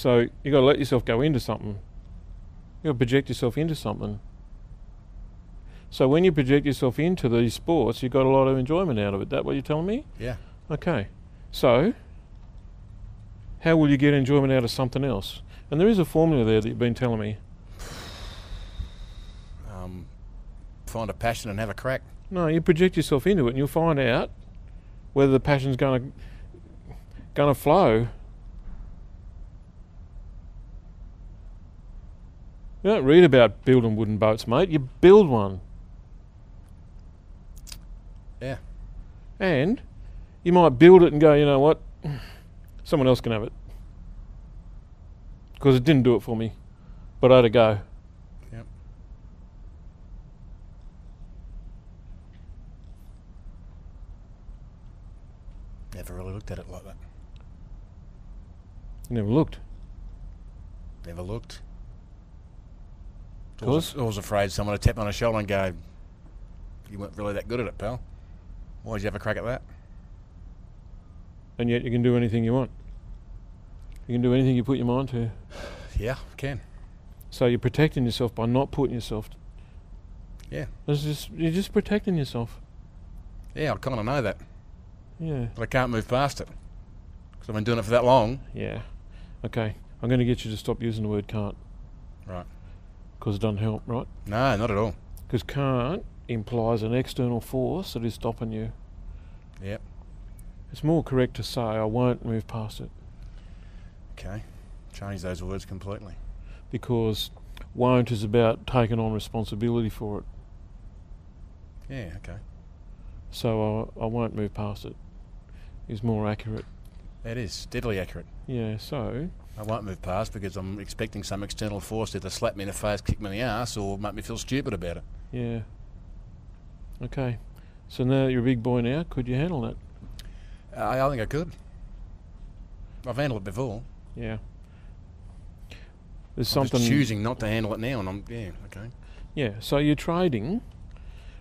So you got to let yourself go into something. You got to project yourself into something. So when you project yourself into these sports, you got a lot of enjoyment out of it. That what you're telling me? Yeah. Okay. So how will you get enjoyment out of something else? And there is a formula there that you've been telling me. Find a passion and have a crack. No, you project yourself into it and you'll find out whether the passion's going to flow. You don't read about building wooden boats, mate. You build one. Yeah. And you might build it and go, you know what? Someone else can have it. Because it didn't do it for me. But I had to go. Yep. Never really looked at it like that. You never looked. Never looked. Because? I was afraid someone would tap me on the shoulder and go, you weren't really that good at it, pal. Why did you have a crack at that? And yet you can do anything you want. You can do anything you put your mind to. Yeah, I can. So you're protecting yourself by not putting yourself. Yeah. You're just protecting yourself. Yeah, I kind of know that. Yeah. But I can't move past it. Because I've been doing it for that long. Yeah. Okay. I'm going to get you to stop using the word can't. Right. Because it doesn't help, right? No, not at all. Because can't implies an external force that is stopping you. Yep. It's more correct to say, I won't move past it. Okay. Change those words completely. Because won't is about taking on responsibility for it. Yeah, okay. So I won't move past it is more accurate. That is deadly accurate. Yeah, so... I won't move past because I'm expecting some external force to either slap me in the face, kick me in the ass, or make me feel stupid about it. Yeah. Okay. So now that you're a big boy now, could you handle that? I think I could. I've handled it before. Yeah. There's I'm something... just choosing not to handle it now, and I'm... Yeah, okay. Yeah, so you're trading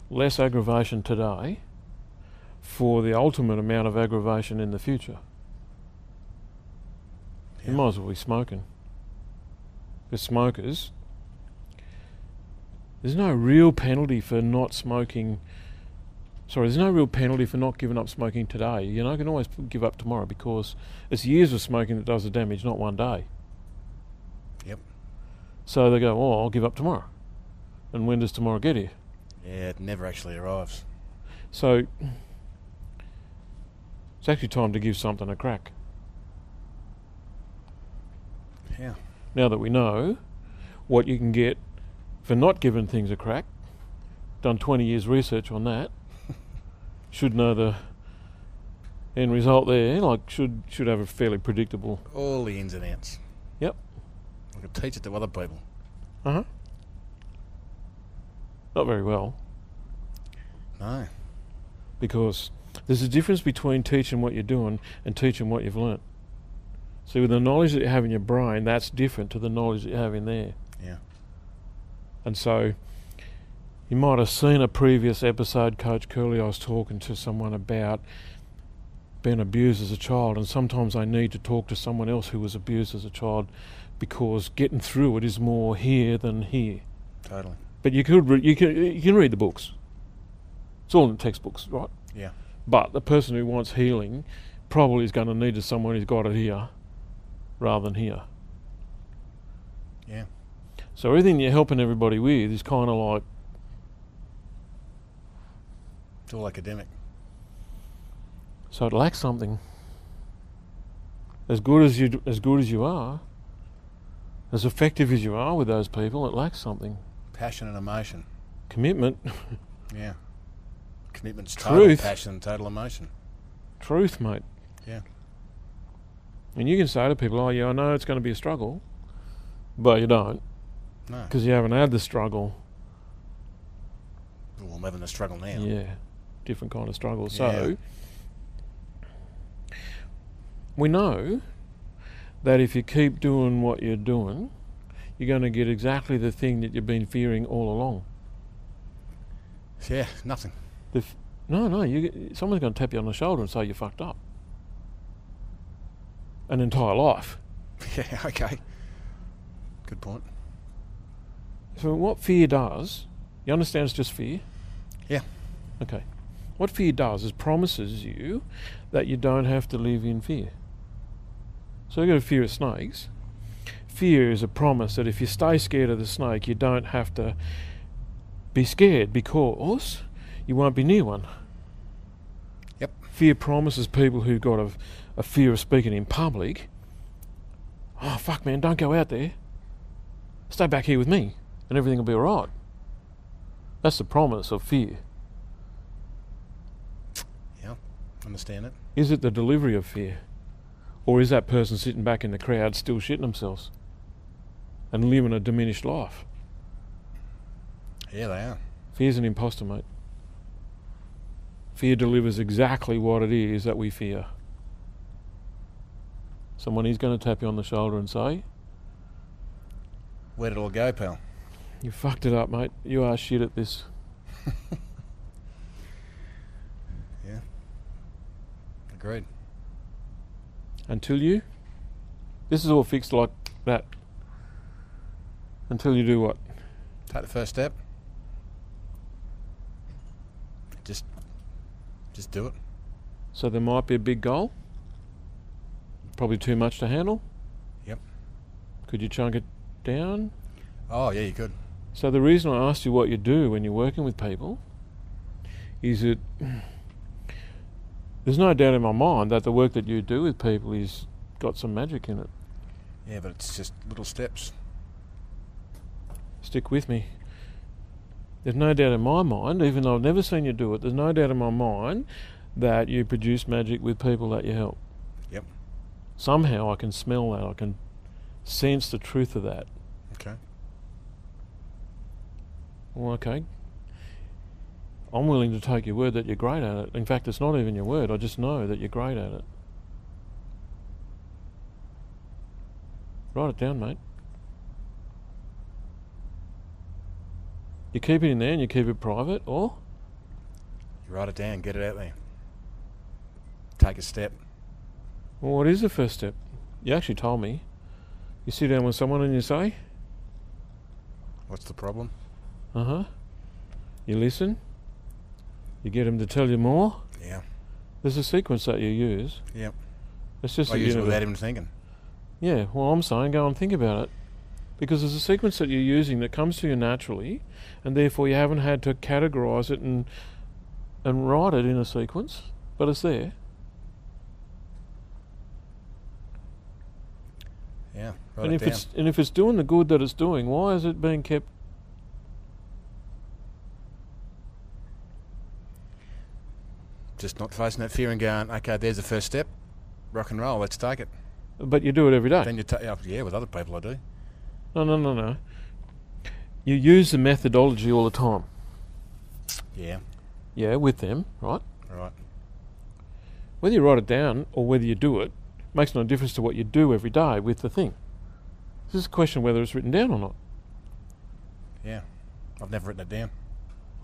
less aggravation today for the ultimate amount of aggravation in the future. Yeah. You might as well be smoking. Because smokers, there's no real penalty for not smoking. Sorry, there's no real penalty for not giving up smoking today. You know, you can always give up tomorrow because it's years of smoking that does the damage, not one day. Yep. So they go, oh, I'll give up tomorrow. And when does tomorrow get here? Yeah, it never actually arrives. So it's actually time to give something a crack. Yeah. Now that we know what you can get for not giving things a crack, done 20 years research on that, should know the end result there, like should have a fairly predictable... All the ins and outs. Yep. I could teach it to other people. Uh-huh. Not very well. No. Because there's a difference between teaching what you're doing and teaching what you've learnt. See, with the knowledge that you have in your brain, that's different to the knowledge that you have in there. Yeah. And so, you might have seen a previous episode, Coach Curley, I was talking to someone about being abused as a child, and sometimes I need to talk to someone else who was abused as a child because getting through it is more here than here. Totally. But you can read the books. It's all in the textbooks, right? Yeah. But the person who wants healing probably is going to need someone who's got it here rather than here. Yeah. So everything you're helping everybody with is kind of like... It's all academic. So it lacks something. As good as you are, as effective as you are with those people, it lacks something. Passion and emotion. Commitment. Yeah. Commitment's total Truth. passion, total emotion. Truth, mate. Yeah. And you can say to people, oh yeah, I know it's going to be a struggle, but you don't, No. because you haven't had the struggle. Well, I'm having a struggle now. Yeah, different kind of struggle. Yeah. So we know that if you keep doing what you're doing, you're going to get exactly the thing that you've been fearing all along. Yeah, nothing. Someone's going to tap you on the shoulder and say you fucked up. An entire life. Yeah, okay. Good point. So what fear does, you understand it's just fear? Yeah. Okay. What fear does is promises you that you don't have to live in fear. So you've got a fear of snakes. Fear is a promise that if you stay scared of the snake, you don't have to be scared because you won't be near one. Yep. Fear promises people who've got a fear of speaking in public, oh fuck man, don't go out there. Stay back here with me and everything will be alright. That's the promise of fear. Yeah, understand it. Is it the delivery of fear? Or is that person sitting back in the crowd still shitting themselves and living a diminished life? Yeah, they are. Fear's an imposter, mate. Fear delivers exactly what it is that we fear. Someone is going to tap you on the shoulder and say, Where did it all go, pal? you fucked it up, mate. You are shit at this. Yeah. Agreed. Until you, this is all fixed like that. Until you do what? Take the first step. Just do it. So there might be a big goal. Probably too much to handle. Yep. Could you chunk it down? Oh, yeah, you could. So the reason I asked you what you do when you're working with people is that there's no doubt in my mind that the work that you do with people is got some magic in it. Yeah, but it's just little steps. Stick with me. There's no doubt in my mind, even though I've never seen you do it, there's no doubt in my mind that you produce magic with people that you help. Yep. Somehow I can smell that. I can sense the truth of that. Okay. Well, okay. I'm willing to take your word that you're great at it. In fact, it's not even your word. I just know that you're great at it. Write it down, mate. You keep it in there and you keep it private, or? You write it down, get it out there. Take a step. Well, what is the first step? You actually told me. You sit down with someone and you say, What's the problem? uh-huh. You listen. You get them to tell you more. Yeah. There's a sequence that you use. Yep. It's just I that use you it never... without even thinking. Yeah, well, I'm saying go and think about it. Because there's a sequence that you're using that comes to you naturally, and therefore you haven't had to categorise it and write it in a sequence, but it's there. Yeah, And if it's doing the good that it's doing, why is it being kept? Just not facing that fear and going, okay, there's the first step. Rock and roll, let's take it. But you do it every day. Then yeah, with other people I do. No. You use the methodology all the time. Yeah. Yeah, with them, right? Right. Whether you write it down or whether you do it makes no difference to what you do every day with the thing. It's just a question whether it's written down or not. Yeah. I've never written it down.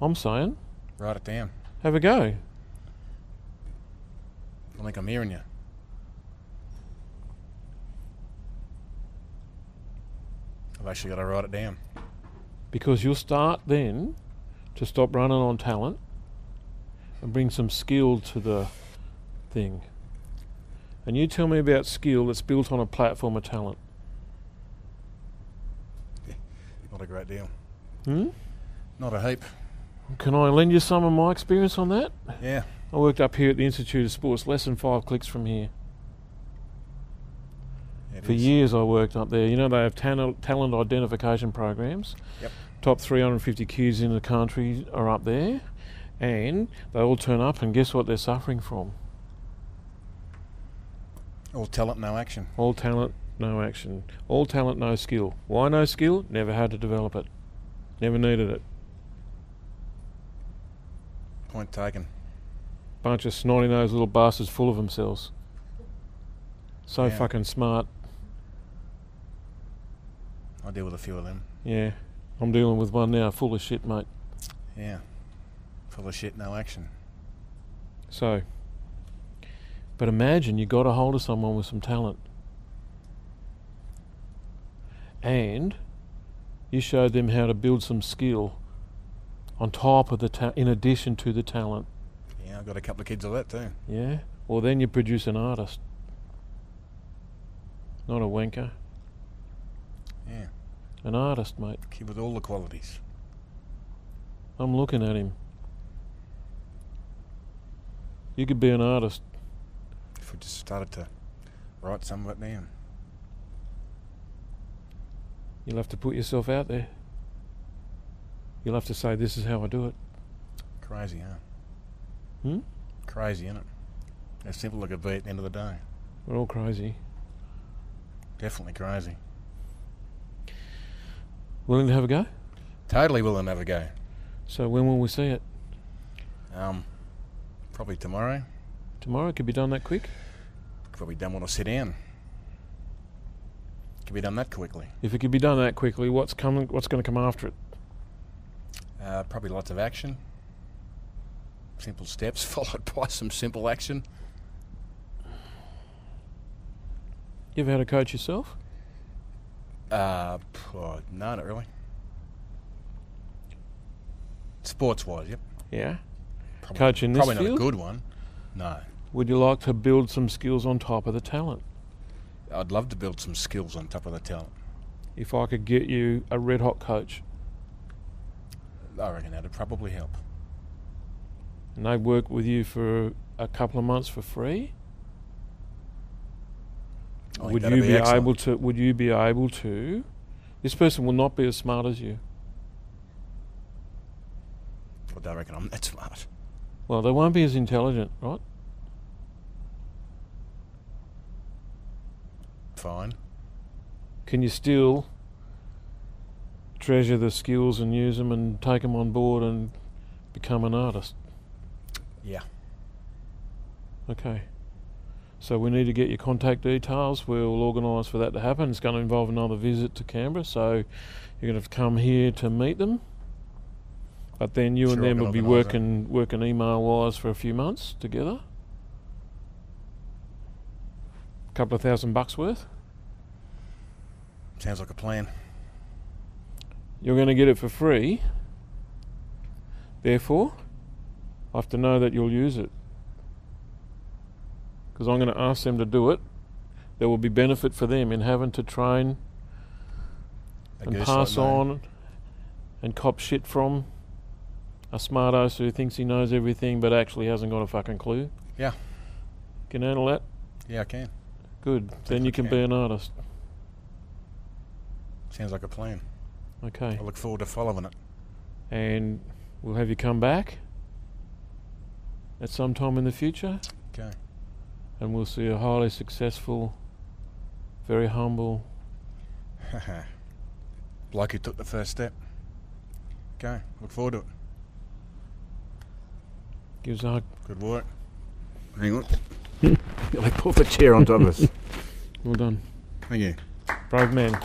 I'm saying, Write it down. have a go. I think I'm hearing you. I've actually got to write it down. Because you'll start then to stop running on talent and bring some skill to the thing. And you tell me about skill that's built on a platform of talent. Not a great deal. Hmm? Not a heap. Can I lend you some of my experience on that? Yeah. I worked up here at the Institute of Sports, less than 5 clicks from here. For years I worked up there. You know, they have talent identification programs. Yep. Top 350 kids in the country are up there, and they all turn up, and guess what they're suffering from? All talent, no action. All talent, no action. All talent, no skill. Why no skill? Never had to develop it. Never needed it. Point taken. Bunch of snotty-nosed little bastards full of themselves. So Yeah. fucking smart. I deal with a few of them. Yeah. I'm dealing with one now, full of shit, mate. Yeah. Full of shit, no action. So, but imagine you got a hold of someone with some talent. and you showed them how to build some skill on top of in addition to the talent. Yeah, I've got a couple of kids of that too. Yeah? Well, then you produce an artist, not a wanker. Yeah. An artist, mate. Kid with all the qualities. I'm looking at him. You could be an artist. If we just started to write some of it down. You'll have to put yourself out there. You'll have to say, this is how I do it. Crazy, huh? Hmm? Crazy, isn't it? How simple it could be at the end of the day. We're all crazy. Definitely crazy. Willing to have a go? Totally willing to have a go. So when will we see it? Probably tomorrow. Tomorrow? Could be done that quick? Probably done when I sit down. Could be done that quickly. If it could be done that quickly, what's going to come after it? Probably lots of action. Simple steps followed by some simple action. You ever had a coach yourself? No, not really. Sports-wise, yep. Yeah. Coach in this Probably field? not a good one. No. Would you like to build some skills on top of the talent? I'd love to build some skills on top of the talent. If I could get you a red hot coach I reckon that'd probably help. and they work with you for a couple of months for free, I think would that'd you be be excellent. able to this person will not be as smart as you. I don't reckon I'm that smart. Well, they won't be as intelligent, right? Fine. Can you still treasure the skills and use them and take them on board and become an artist? Yeah. Okay. So we need to get your contact details. We'll organise for that to happen. It's going to involve another visit to Canberra, so you're going to have to come here to meet them. But then you Sure, and I them can will be organise working email-wise for a few months together. A couple of $1,000 worth. Sounds like a plan. You're going to get it for free. Therefore, I have to know that you'll use it. Because I'm going to ask them to do it. There will be benefit for them in having to train A and goose pass like me. on and cop shit from a smartass who thinks he knows everything but actually hasn't got a fucking clue. Yeah. Can you handle that? Yeah, I can. Good. Then you can can. be an artist. Sounds like a plan. Okay. I look forward to following it. And we'll have you come back at some time in the future. Okay. And we'll see a highly successful, very humble. Like who took the first step. Okay, look forward to it. Give us a hug. Good work. Hang on. They pull the chair on top of us. Well done. Thank you. Brave man.